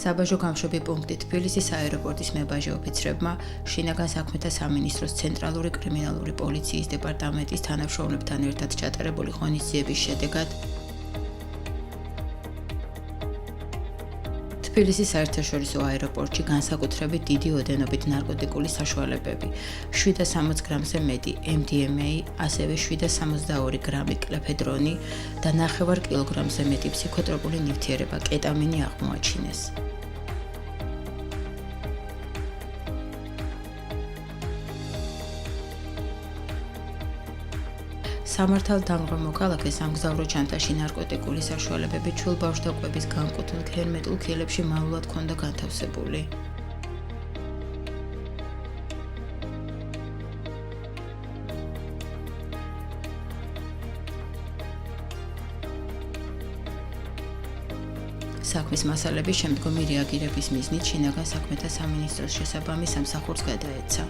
საბაჟო გამშვები პუნქტი თბილისის აეროპორტის მებაჟე ოფიცრებმა შინაგან საქმეთა სამინისტროს ცენტრალური კრიმინალური პოლიციის დეპარტამენტის თანამშრომლებთან ერთად ჩატარებული ღონისძიების შედეგად თბილისის საერთაშორისო აეროპორტში განსაკუთრებით დიდი ოდენობით ნარკოტიკული საშუალებები, 760 გრამზე მეტი MDMA, ასევე 762 გრამი კლეფედრონი და 9 კილოგრამზე მეტი ფსიქოტროპული ნივთიერება კეტამინი აღმოაჩინეს. სამართალდამღვრ მოქალაქეს სამგზავრო ჩანთაში ნარკოტიკული საშუალებები ჩულ ბავშვთა კვების განკუთვნილ ჰერმეტულ ქილებში მალულად ჰქონდა განთავსებული. საქმის მასალების შემდგომი რეაგირების მიზნით შინაგან საქმეთა სამინისტროს შესაბამის სამსახურს გადაეცა.